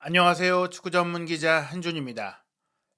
안녕하세요. 축구 전문 기자 한준입니다.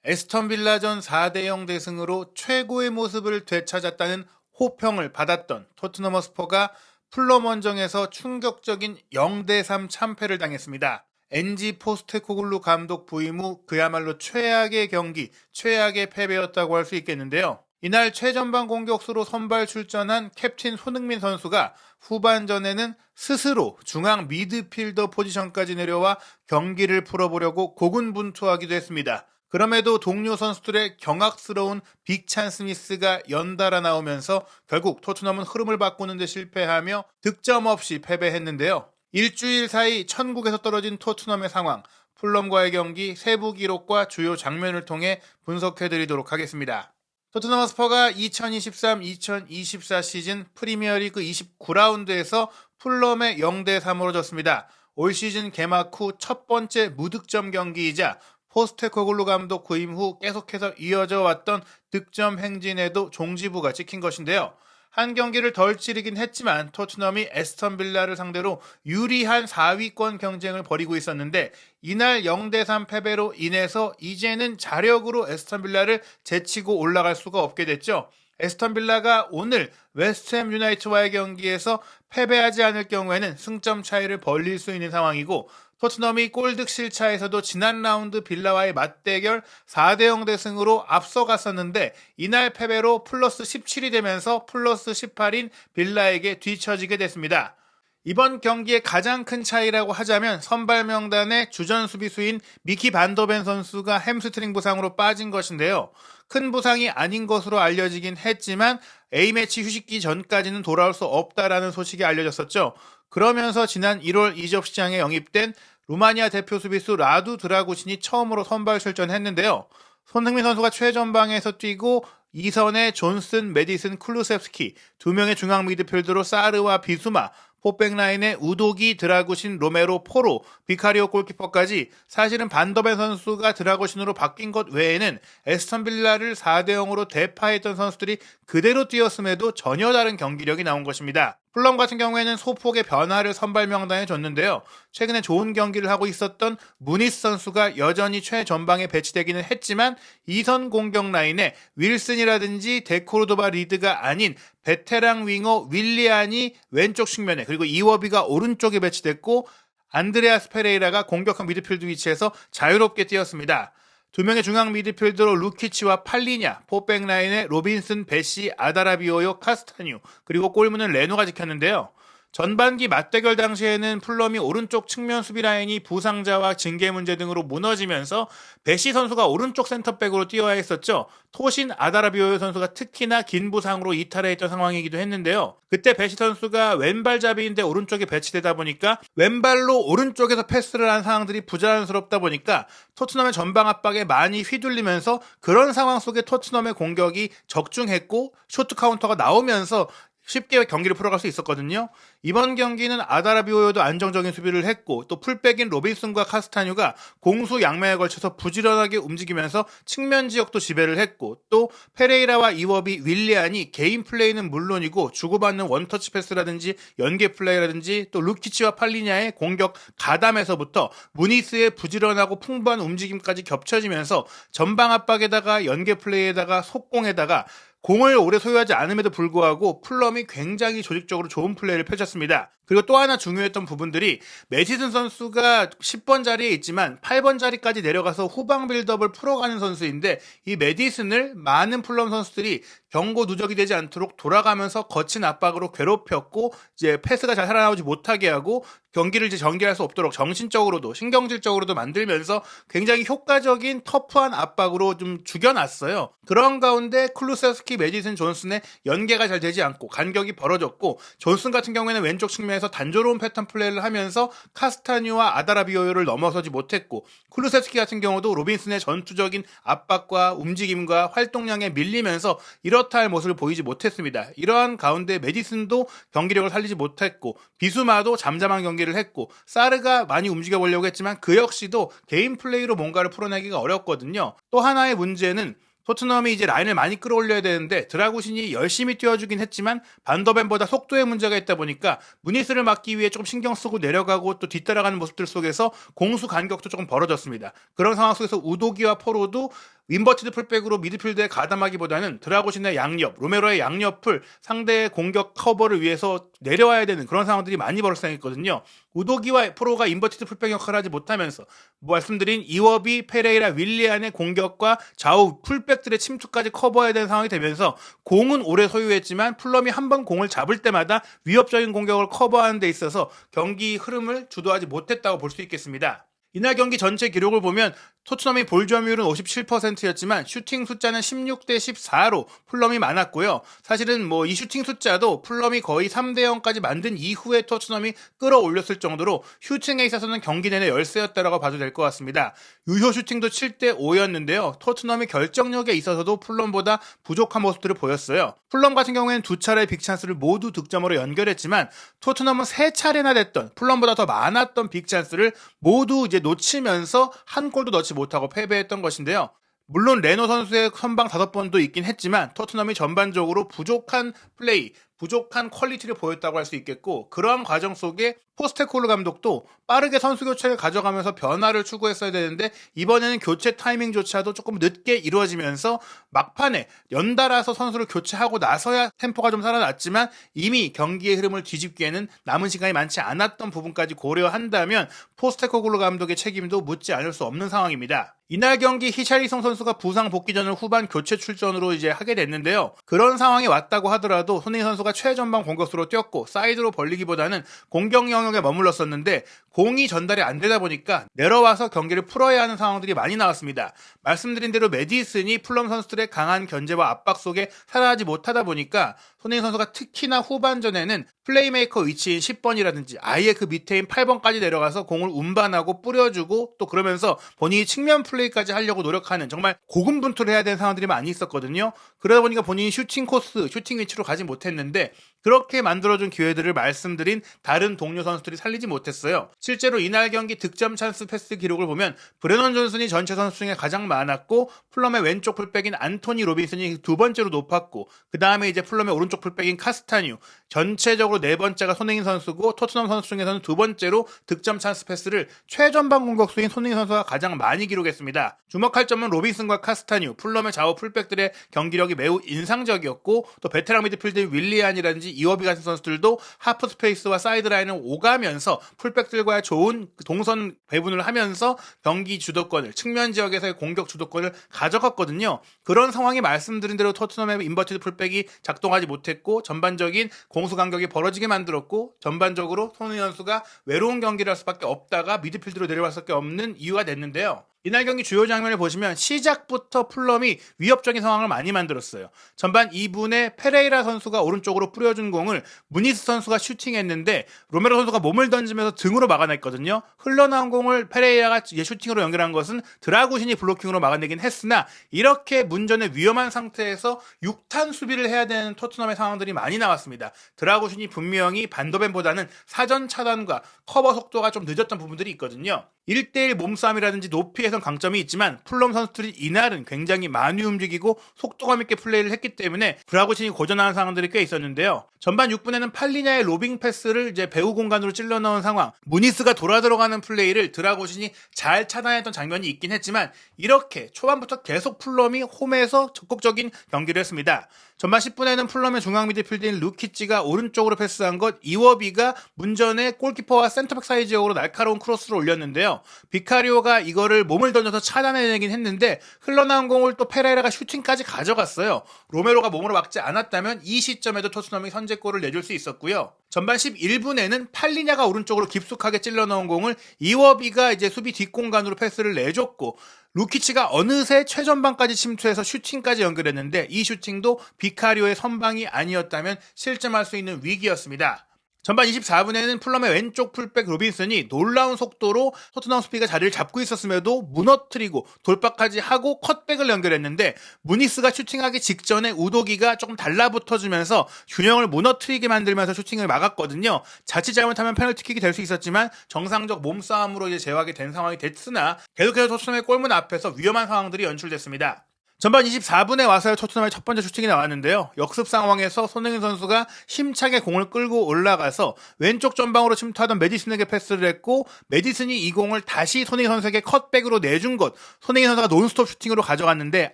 에스턴 빌라전 4대0 대승으로 최고의 모습을 되찾았다는 호평을 받았던 토트넘 허스퍼가 풀럼 원정에서 충격적인 0대3 참패를 당했습니다. NG 포스테코글루 감독 부임 후 그야말로 최악의 경기, 최악의 패배였다고 할 수 있겠는데요. 이날 최전방 공격수로 선발 출전한 캡틴 손흥민 선수가 후반전에는 스스로 중앙 미드필더 포지션까지 내려와 경기를 풀어보려고 고군분투하기도 했습니다. 그럼에도 동료 선수들의 경악스러운 빅찬 스미스가 연달아 나오면서 결국 토트넘은 흐름을 바꾸는 데 실패하며 득점 없이 패배했는데요. 일주일 사이 천국에서 떨어진 토트넘의 상황, 풀럼과의 경기 세부 기록과 주요 장면을 통해 분석해드리도록 하겠습니다. 토트넘 허스퍼가 2023-2024 시즌 프리미어리그 29라운드에서 풀럼에 0대3으로 졌습니다. 올 시즌 개막 후 첫 번째 무득점 경기이자 포스테코글루 감독 부임 후 계속해서 이어져 왔던 득점 행진에도 종지부가 찍힌 것인데요. 한 경기를 덜 치르긴 했지만 토트넘이 에스턴 빌라를 상대로 유리한 4위권 경쟁을 벌이고 있었는데 이날 0대3 패배로 인해서 이제는 자력으로 에스턴 빌라를 제치고 올라갈 수가 없게 됐죠. 에스턴 빌라가 오늘 웨스트햄 유나이트와의 경기에서 패배하지 않을 경우에는 승점 차이를 벌릴 수 있는 상황이고 토트넘이 골득실 차에서도 지난 라운드 빌라와의 맞대결 4대0 대승으로 앞서갔었는데 이날 패배로 플러스 17이 되면서 플러스 18인 빌라에게 뒤처지게 됐습니다. 이번 경기의 가장 큰 차이라고 하자면 선발 명단의 주전 수비수인 미키 반더벤 선수가 햄스트링 부상으로 빠진 것인데요. 큰 부상이 아닌 것으로 알려지긴 했지만 A매치 휴식기 전까지는 돌아올 수 없다라는 소식이 알려졌었죠. 그러면서 지난 1월 이적 시장에 영입된 루마니아 대표 수비수 라두 드라구신이 처음으로 선발 출전했는데요. 손흥민 선수가 최전방에서 뛰고 2선에 존슨, 메디슨, 쿨루셉스키, 2명의 중앙 미드필더로 사르와 비수마, 포백 라인에 우도기, 드라구신, 로메로, 포로, 비카리오 골키퍼까지 사실은 반더벤 선수가 드라구신으로 바뀐 것 외에는 에스턴 빌라를 4대0으로 대파했던 선수들이 그대로 뛰었음에도 전혀 다른 경기력이 나온 것입니다. 풀럼 같은 경우에는 소폭의 변화를 선발 명단에 줬는데요. 최근에 좋은 경기를 하고 있었던 무니스 선수가 여전히 최전방에 배치되기는 했지만 2선 공격 라인에 윌슨이라든지 데코르도바 리드가 아닌 베테랑 윙어 윌리안이 왼쪽 측면에 그리고 이워비가 오른쪽에 배치됐고 안드레아스 페레이라가 공격형 미드필드 위치에서 자유롭게 뛰었습니다. 2명의 중앙 미드필더로 루키치와 팔리냐, 포백 라인에 로빈슨, 베시, 아다라비오요, 카스타뉴, 그리고 골문은 레노가 지켰는데요. 전반기 맞대결 당시에는 풀럼이 오른쪽 측면 수비 라인이 부상자와 징계 문제 등으로 무너지면서 베시 선수가 오른쪽 센터백으로 뛰어야 했었죠. 토신 아다라비오요 선수가 특히나 긴 부상으로 이탈해 있던 상황이기도 했는데요. 그때 베시 선수가 왼발잡이인데 오른쪽에 배치되다 보니까 왼발로 오른쪽에서 패스를 한 상황들이 부자연스럽다 보니까 토트넘의 전방 압박에 많이 휘둘리면서 그런 상황 속에 토트넘의 공격이 적중했고 쇼트 카운터가 나오면서 쉽게 경기를 풀어갈 수 있었거든요. 이번 경기는 아다라비오요도 안정적인 수비를 했고 또 풀백인 로빈슨과 카스타뉴가 공수 양면에 걸쳐서 부지런하게 움직이면서 측면 지역도 지배를 했고 또 페레이라와 이워비, 윌리안이 개인 플레이는 물론이고 주고받는 원터치 패스라든지 연계 플레이라든지 또 루키치와 팔리냐의 공격 가담에서부터 무니스의 부지런하고 풍부한 움직임까지 겹쳐지면서 전방 압박에다가 연계 플레이에다가 속공에다가 공을 오래 소유하지 않음에도 불구하고 풀럼이 굉장히 조직적으로 좋은 플레이를 펼쳤습니다. 그리고 또 하나 중요했던 부분들이 메디슨 선수가 10번 자리에 있지만 8번 자리까지 내려가서 후방 빌드업을 풀어가는 선수인데 이 메디슨을 많은 풀럼 선수들이 경고 누적이 되지 않도록 돌아가면서 거친 압박으로 괴롭혔고 이제 패스가 잘 살아나오지 못하게 하고 경기를 이제 전개할 수 없도록 정신적으로도 신경질적으로도 만들면서 굉장히 효과적인 터프한 압박으로 좀 죽여놨어요. 그런 가운데 클루세스키, 메디슨, 존슨의 연계가 잘 되지 않고 간격이 벌어졌고 존슨 같은 경우에는 왼쪽 측면에서 단조로운 패턴 플레이를 하면서 카스타뉴와 아다라비오요를 넘어서지 못했고 클루세스키 같은 경우도 로빈슨의 전투적인 압박과 움직임과 활동량에 밀리면서 이렇다 할 모습을 보이지 못했습니다. 이러한 가운데 메디슨도 경기력을 살리지 못했고 비수마도 잠잠한 경기를 했고 사르가 많이 움직여 보려고 했지만 그 역시도 개인 플레이로 뭔가를 풀어내기가 어렵거든요. 또 하나의 문제는 토트넘이 이제 라인을 많이 끌어올려야 되는데 드라구신이 열심히 뛰어주긴 했지만 반더벤보다 속도에 문제가 있다 보니까 무니스를 막기 위해 조금 신경 쓰고 내려가고 또 뒤따라가는 모습들 속에서 공수 간격도 조금 벌어졌습니다. 그런 상황 속에서 우도기와 포로도 인버티드 풀백으로 미드필드에 가담하기보다는 드라구신의 양옆, 로메로의 양옆을 상대의 공격 커버를 위해서 내려와야 되는 그런 상황들이 많이 발생했거든요. 우도기와 포로가 인버티드 풀백 역할을 하지 못하면서 말씀드린 이워비, 페레이라, 윌리안의 공격과 좌우 풀백들의 침투까지 커버해야 되는 상황이 되면서 공은 오래 소유했지만 풀럼이 한 번 공을 잡을 때마다 위협적인 공격을 커버하는 데 있어서 경기 흐름을 주도하지 못했다고 볼 수 있겠습니다. 이날 경기 전체 기록을 보면 토트넘이 볼 점유율은 57%였지만 슈팅 숫자는 16대 14로 풀럼이 많았고요. 사실은 이 슈팅 숫자도 풀럼이 거의 3대 0까지 만든 이후에 토트넘이 끌어올렸을 정도로 슈팅에 있어서는 경기 내내 열세였다라고 봐도 될 것 같습니다. 유효 슈팅도 7대 5였는데요. 토트넘이 결정력에 있어서도 풀럼보다 부족한 모습들을 보였어요. 풀럼 같은 경우에는 두 차례의 빅찬스를 모두 득점으로 연결했지만 토트넘은 세 차례나 됐던 풀럼보다 더 많았던 빅찬스를 모두 이제 놓치면서 한 골도 넣지 못하고 패배했던 것인데요. 물론 레노 선수의 선방 5번도 있긴 했지만 토트넘이 전반적으로 부족한 플레이, 부족한 퀄리티를 보였다고 할 수 있겠고 그러한 과정 속에 포스테코글루 감독도 빠르게 선수 교체를 가져가면서 변화를 추구했어야 되는데 이번에는 교체 타이밍조차도 조금 늦게 이루어지면서 막판에 연달아서 선수를 교체하고 나서야 템포가 좀 살아났지만 이미 경기의 흐름을 뒤집기에는 남은 시간이 많지 않았던 부분까지 고려한다면 포스테코글루 감독의 책임도 묻지 않을 수 없는 상황입니다. 이날 경기 히샬리송 선수가 부상 복귀 전을 후반 교체 출전으로 이제 하게 됐는데요. 그런 상황이 왔다고 하더라도 손흥민 선수가 최전방 공격수로 뛰었고 사이드로 벌리기보다는 공격 영역에 머물렀었는데 공이 전달이 안 되다 보니까 내려와서 경기를 풀어야 하는 상황들이 많이 나왔습니다. 말씀드린 대로 메디슨이 풀럼 선수들의 강한 견제와 압박 속에 살아나지 못하다 보니까 손흥민 선수가 특히나 후반전에는 플레이메이커 위치인 10번이라든지 아예 그 밑에인 8번까지 내려가서 공을 운반하고 뿌려주고 또 그러면서 본인이 측면 플레이까지 하려고 노력하는 정말 고군분투를 해야 되는 상황들이 많이 있었거든요. 그러다 보니까 본인이 슈팅 코스, 슈팅 위치로 가지 못했는데 그렇게 만들어준 기회들을 말씀드린 다른 동료 선수들이 살리지 못했어요. 실제로 이날 경기 득점 찬스 패스 기록을 보면 브레넌 존슨이 전체 선수 중에 가장 많았고 풀럼의 왼쪽 풀백인 안토니 로빈슨이 두 번째로 높았고 그 다음에 이제 풀럼의 오른쪽 풀백인 카스타뉴 전체적으로 네 번째가 손흥민 선수고 토트넘 선수 중에서는 두 번째로 득점 찬스 패스를 최전방 공격수인 손흥민 선수가 가장 많이 기록했습니다. 주목할 점은 로빈슨과 카스타뉴 풀럼의 좌우 풀백들의 경기력이 매우 인상적이었고 또 베테랑 미드필드 윌리안이라든지 이워비 같은 선수들도 하프 스페이스와 사이드라인을 오가면서 풀백들과의 좋은 동선 배분을 하면서 경기 주도권을 측면 지역에서의 공격 주도권을 가져갔거든요. 그런 상황이 말씀드린 대로 토트넘의 인버티드 풀백이 작동하지 못했고 전반적인 공수 간격이 벌어지게 만들었고 전반적으로 손흥민 선수가 외로운 경기를 할 수밖에 없다가 미드필드로 내려갈 수밖에 없는 이유가 됐는데요. 이날 경기 주요 장면을 보시면 시작부터 풀럼이 위협적인 상황을 많이 만들었어요. 전반 2분에 페레이라 선수가 오른쪽으로 뿌려준 공을 무니스 선수가 슈팅했는데 로메로 선수가 몸을 던지면서 등으로 막아냈거든요. 흘러나온 공을 페레이라가 슈팅으로 연결한 것은 드라구신이 블로킹으로 막아내긴 했으나 이렇게 문전의 위험한 상태에서 6탄 수비를 해야 되는 토트넘의 상황들이 많이 나왔습니다. 드라구신이 분명히 반더벤보다는 사전 차단과 커버 속도가 좀 늦었던 부분들이 있거든요. 1대1 몸싸움이라든지 높이에선 강점이 있지만 풀럼 선수들이 이날은 굉장히 많이 움직이고 속도감 있게 플레이를 했기 때문에 드라구신이 고전하는 상황들이 꽤 있었는데요. 전반 6분에는 팔리냐의 로빙 패스를 이제 배우 공간으로 찔러 넣은 상황, 무니스가 돌아 들어가는 플레이를 드라구신이 잘 차단했던 장면이 있긴 했지만 이렇게 초반부터 계속 풀럼이 홈에서 적극적인 경기를 했습니다. 전반 10분에는 풀럼의 중앙 미드필드인 루키치가 오른쪽으로 패스한 것 이워비가 문전에 골키퍼와 센터백 사이 지역으로 날카로운 크로스를 올렸는데요. 비카리오가 이거를 몸을 던져서 차단해내긴 했는데 흘러나온 공을 또 페레이라가 슈팅까지 가져갔어요. 로메로가 몸으로 막지 않았다면 이 시점에도 토트넘이 선제골을 내줄 수 있었고요. 전반 11분에는 팔리냐가 오른쪽으로 깊숙하게 찔러 넣은 공을 이워비가 이제 수비 뒷공간으로 패스를 내줬고 루키치가 어느새 최전방까지 침투해서 슈팅까지 연결했는데 이 슈팅도 비카리오의 선방이 아니었다면 실점할 수 있는 위기였습니다. 전반 24분에는 풀럼의 왼쪽 풀백 로빈슨이 놀라운 속도로 토트넘 수비가 자리를 잡고 있었음에도 무너뜨리고 돌파까지 하고 컷백을 연결했는데 무니스가 슈팅하기 직전에 우도기가 조금 달라붙어주면서 균형을 무너뜨리게 만들면서 슈팅을 막았거든요. 자칫 잘못하면 페널티킥이 될 수 있었지만 정상적 몸싸움으로 이제 제어하게 된 상황이 됐으나 계속해서 토트넘의 골문 앞에서 위험한 상황들이 연출됐습니다. 전반 24분에 와서야 토트넘의 첫 번째 슈팅이 나왔는데요. 역습 상황에서 손흥민 선수가 힘차게 공을 끌고 올라가서 왼쪽 전방으로 침투하던 메디슨에게 패스를 했고, 메디슨이 이 공을 다시 손흥민 선수에게 컷백으로 내준 것, 손흥민 선수가 논스톱 슈팅으로 가져갔는데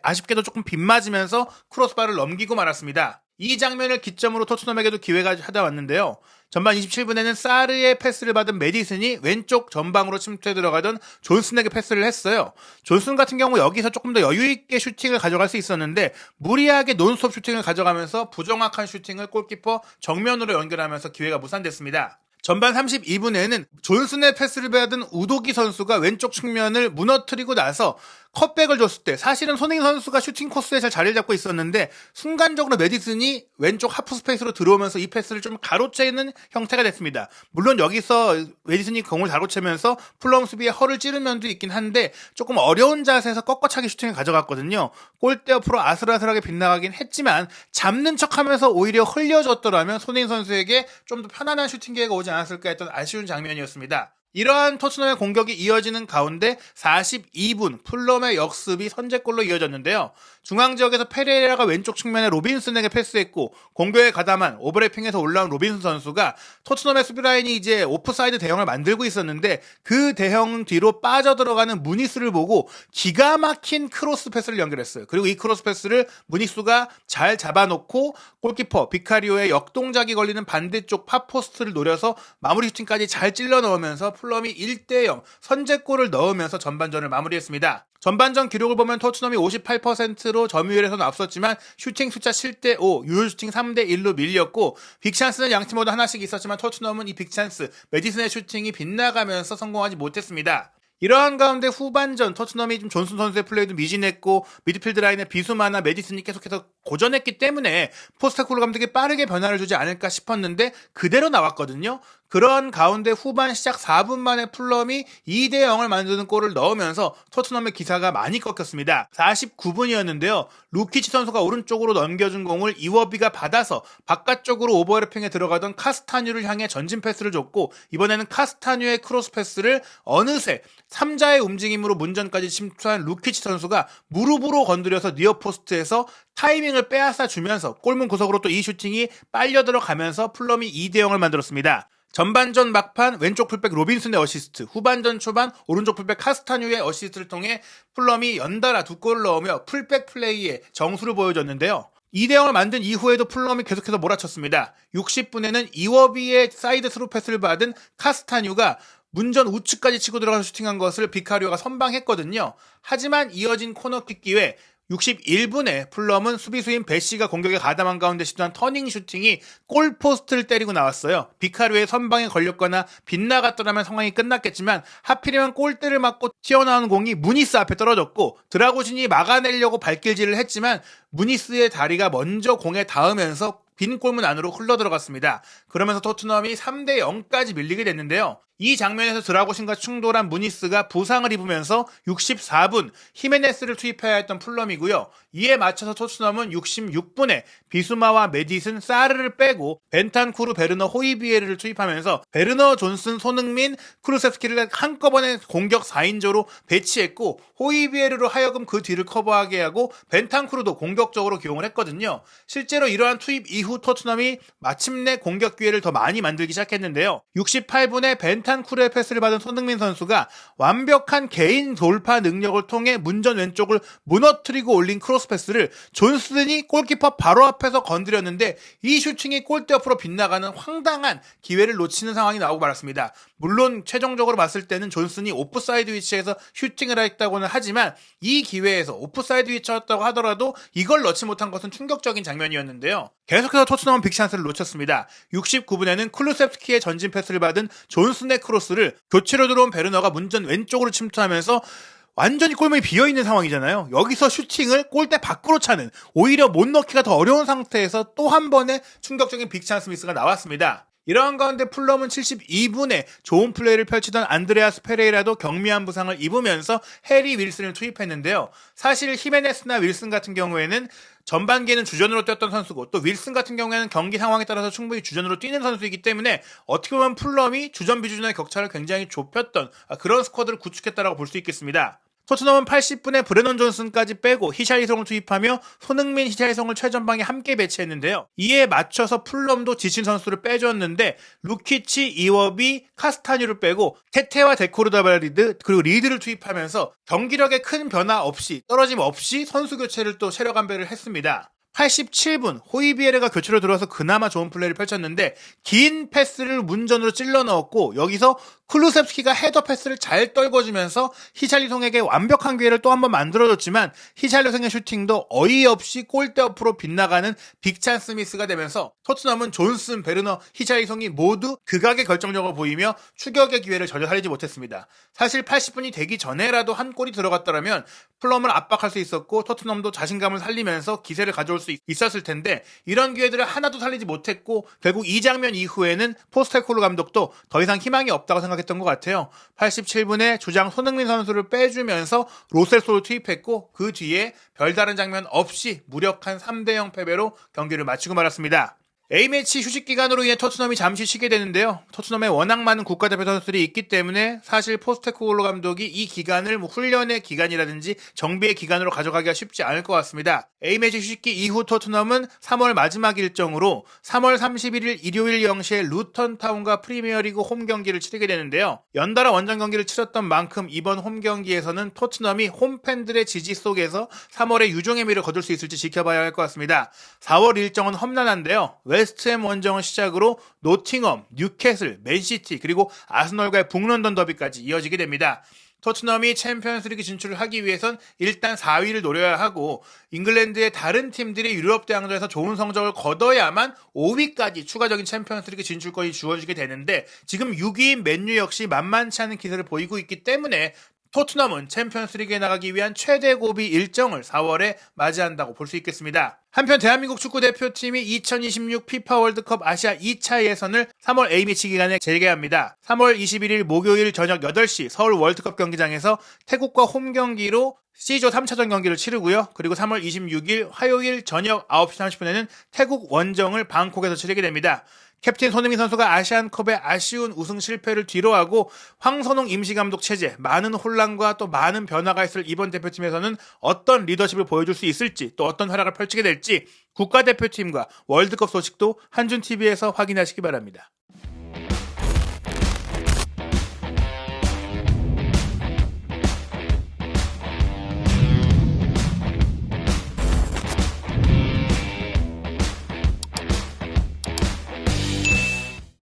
아쉽게도 조금 빗맞으면서 크로스바를 넘기고 말았습니다. 이 장면을 기점으로 토트넘에게도 기회가 찾아왔는데요. 전반 27분에는 사르의 패스를 받은 메디슨이 왼쪽 전방으로 침투해 들어가던 존슨에게 패스를 했어요. 존슨 같은 경우 여기서 조금 더 여유있게 슈팅을 가져갈 수 있었는데 무리하게 논스톱 슈팅을 가져가면서 부정확한 슈팅을 골키퍼 정면으로 연결하면서 기회가 무산됐습니다. 전반 32분에는 존슨의 패스를 받은 우도기 선수가 왼쪽 측면을 무너뜨리고 나서 컷백을 줬을 때 사실은 손흥민 선수가 슈팅 코스에 잘 자리를 잡고 있었는데 순간적으로 메디슨이 왼쪽 하프 스페이스로 들어오면서 이 패스를 좀 가로채는 형태가 됐습니다. 물론 여기서 메디슨이 공을 가로채면서 풀럼 수비에 허를 찌른 면도 있긴 한데 조금 어려운 자세에서 꺾어차기 슈팅을 가져갔거든요. 골대 옆으로 아슬아슬하게 빗나가긴 했지만 잡는 척하면서 오히려 흘려줬더라면 손흥민 선수에게 좀 더 편안한 슈팅 기회가 오지 않았을까 했던 아쉬운 장면이었습니다. 이러한 토트넘의 공격이 이어지는 가운데 42분 풀럼의 역습이 선제골로 이어졌는데요. 중앙지역에서 페레이라가 왼쪽 측면에 로빈슨에게 패스했고 공격에 가담한 오버래핑에서 올라온 로빈슨 선수가 토트넘의 수비라인이 이제 오프사이드 대형을 만들고 있었는데 그 대형 뒤로 빠져들어가는 무니스를 보고 기가 막힌 크로스 패스를 연결했어요. 그리고 이 크로스 패스를 무니스가 잘 잡아놓고 골키퍼 비카리오의 역동작이 걸리는 반대쪽 팝포스트를 노려서 마무리 슈팅까지 잘 찔러 넣으면서 풀럼이 1대0 선제골을 넣으면서 전반전을 마무리했습니다. 전반전 기록을 보면 토트넘이 58%로 점유율에서는 앞섰지만 슈팅 숫자 7대5, 유효 슈팅 3대1로 밀렸고 빅찬스는 양팀 모두 하나씩 있었지만 토트넘은 이 빅찬스, 메디슨의 슈팅이 빗나가면서 성공하지 못했습니다. 이러한 가운데 후반전 토트넘이 좀 존슨 선수의 플레이도 미진했고 미드필드 라인의 비수마나 메디슨이 계속해서 고전했기 때문에 포스테코글루 감독이 빠르게 변화를 주지 않을까 싶었는데 그대로 나왔거든요. 그런 가운데 후반 시작 4분 만에 풀럼이 2대0을 만드는 골을 넣으면서 토트넘의 기사가 많이 꺾였습니다. 49분이었는데요. 루키치 선수가 오른쪽으로 넘겨준 공을 이워비가 받아서 바깥쪽으로 오버래핑에 들어가던 카스타뉴를 향해 전진 패스를 줬고 이번에는 카스타뉴의 크로스 패스를 어느새 3자의 움직임으로 문전까지 침투한 루키치 선수가 무릎으로 건드려서 니어포스트에서 타이밍을 빼앗아 주면서 골문 구석으로 또 이 슈팅이 빨려 들어가면서 풀럼이 2대0을 만들었습니다. 전반전 막판 왼쪽 풀백 로빈슨의 어시스트, 후반전 초반 오른쪽 풀백 카스타뉴의 어시스트를 통해 풀럼이 연달아 2골을 넣으며 풀백 플레이의 정수를 보여줬는데요. 2대0을 만든 이후에도 풀럼이 계속해서 몰아쳤습니다. 60분에는 이워비의 사이드 스루 패스를 받은 카스타뉴가 문전 우측까지 치고 들어가서 슈팅한 것을 비카리오가 선방했거든요. 하지만 이어진 코너킥 기회 61분에 풀럼은 수비수인 베시가 공격에 가담한 가운데 시도한 터닝 슈팅이 골포스트를 때리고 나왔어요. 비카리오의 선방에 걸렸거나 빗나갔더라면 상황이 끝났겠지만 하필이면 골대를 맞고 튀어나오는 공이 무니스 앞에 떨어졌고 드라고신이 막아내려고 발길질을 했지만 무니스의 다리가 먼저 공에 닿으면서 빈 골문 안으로 흘러들어갔습니다. 그러면서 토트넘이 3대0까지 밀리게 됐는데요. 이 장면에서 드라고신과 충돌한 무니스가 부상을 입으면서 64분 히메네스를 투입해야 했던 풀럼이고요. 이에 맞춰서 토트넘은 66분에 비수마와 메디슨, 사르를 빼고 벤탄쿠르, 베르너, 호이비에르를 투입하면서 베르너, 존슨, 손흥민, 쿠루세스키를 한꺼번에 공격 4인조로 배치했고 호이비에르로 하여금 그 뒤를 커버하게 하고 벤탄쿠르도 공격적으로 기용을 했거든요. 실제로 이러한 투입 이후 토트넘이 마침내 공격 기회를 더 많이 만들기 시작했는데요. 68분에 벤탄쿠르의 패스를 받은 손흥민 선수가 완벽한 개인 돌파 능력을 통해 문전 왼쪽을 무너뜨리고 올린 크로스 패스를 존슨이 골키퍼 바로 앞에서 건드렸는데 이 슈팅이 골대 옆으로 빗나가는 황당한 기회를 놓치는 상황이 나오고 말았습니다. 물론 최종적으로 봤을 때는 존슨이 오프사이드 위치에서 슈팅을 했다고는 하지만 이 기회에서 오프사이드 위치였다고 하더라도 이걸 넣지 못한 것은 충격적인 장면이었는데요. 계속해서 토트넘은 빅찬스를 놓쳤습니다. 69분에는 쿨루셉스키의 전진 패스를 받은 존슨의 크로스를 교체로 들어온 베르너가 문전 왼쪽으로 침투하면서 완전히 골문이 비어있는 상황이잖아요. 여기서 슈팅을 골대 밖으로 차는 오히려 못 넣기가 더 어려운 상태에서 또 한 번의 충격적인 빅찬스 미스가 나왔습니다. 이러한 가운데 풀럼은 72분에 좋은 플레이를 펼치던 안드레아스 페레이라도 경미한 부상을 입으면서 해리 윌슨을 투입했는데요. 사실 히메네스나 윌슨 같은 경우에는 전반기에는 주전으로 뛰었던 선수고 또 윌슨 같은 경우에는 경기 상황에 따라서 충분히 주전으로 뛰는 선수이기 때문에 어떻게 보면 풀럼이 주전 비주전의 격차를 굉장히 좁혔던 그런 스쿼드를 구축했다고 볼 수 있겠습니다. 토트넘은 80분에 브레넌 존슨까지 빼고 히샬리송을 투입하며 손흥민, 히샬리송을 최전방에 함께 배치했는데요. 이에 맞춰서 풀럼도 지친 선수를 빼줬는데 루키치, 이워비, 카스타뉴를 빼고 테테와 데코르다발리드 그리고 리드를 투입하면서 경기력에 큰 변화 없이 떨어짐 없이 선수 교체를 또 체력 안배를 했습니다. 87분 호이비에르가 교체로 들어와서 그나마 좋은 플레이를 펼쳤는데 긴 패스를 문전으로 찔러 넣었고 여기서 클루셉스키가 헤더 패스를 잘 떨궈주면서 히샬리송에게 완벽한 기회를 또 한 번 만들어줬지만 히샬리송의 슈팅도 어이없이 골대 옆으로 빗나가는 빅찬스 미스가 되면서 토트넘은 존슨, 베르너, 히샬리송이 모두 극악의 결정력을 보이며 추격의 기회를 전혀 살리지 못했습니다. 사실 80분이 되기 전에라도 한 골이 들어갔더라면 플럼을 압박할 수 있었고 토트넘도 자신감을 살리면서 기세를 가져올 수 있었을 텐데 이런 기회들을 하나도 살리지 못했고 결국 이 장면 이후에는 포스테코글루 감독도 더 이상 희망이 없다고 생각했던 것 같아요. 87분에 주장 손흥민 선수를 빼주면서 로셀소를 투입했고 그 뒤에 별다른 장면 없이 무력한 3대0 패배로 경기를 마치고 말았습니다. A매치 휴식 기간으로 인해 토트넘이 잠시 쉬게 되는데요. 토트넘에 워낙 많은 국가대표 선수들이 있기 때문에 사실 포스테코글루 감독이 이 기간을 훈련의 기간이라든지 정비의 기간으로 가져가기가 쉽지 않을 것 같습니다. A매치 휴식기 이후 토트넘은 3월 마지막 일정으로 3월 31일 일요일 0시에 루턴타운과 프리미어리그 홈 경기를 치르게 되는데요. 연달아 원정 경기를 치렀던 만큼 이번 홈 경기에서는 토트넘이 홈팬들의 지지 속에서 3월에 유종의 미를 거둘 수 있을지 지켜봐야 할 것 같습니다. 4월 일정은 험난한데요. 웨스트햄 원정을 시작으로 노팅엄, 뉴캐슬, 맨시티 그리고 아스널과의 북런던 더비까지 이어지게 됩니다. 토트넘이 챔피언스리그 진출을 하기 위해선 일단 4위를 노려야 하고 잉글랜드의 다른 팀들이 유럽 대항전에서 좋은 성적을 거둬야만 5위까지 추가적인 챔피언스리그 진출권이 주어지게 되는데 지금 6위인 맨유 역시 만만치 않은 기세를 보이고 있기 때문에 토트넘은 챔피언스리그에 나가기 위한 최대 고비 일정을 4월에 맞이한다고 볼 수 있겠습니다. 한편 대한민국 축구대표팀이 2026 피파 월드컵 아시아 2차 예선을 3월 A매치 기간에 재개합니다. 3월 21일 목요일 저녁 8시 서울 월드컵 경기장에서 태국과 홈 경기로 C조 3차전 경기를 치르고요. 그리고 3월 26일 화요일 저녁 9시 30분에는 태국 원정을 방콕에서 치르게 됩니다. 캡틴 손흥민 선수가 아시안컵의 아쉬운 우승 실패를 뒤로하고 황선홍 임시감독 체제, 많은 혼란과 또 많은 변화가 있을 이번 대표팀에서는 어떤 리더십을 보여줄 수 있을지 또 어떤 활약을 펼치게 될지 국가대표팀과 월드컵 소식도 한준TV에서 확인하시기 바랍니다.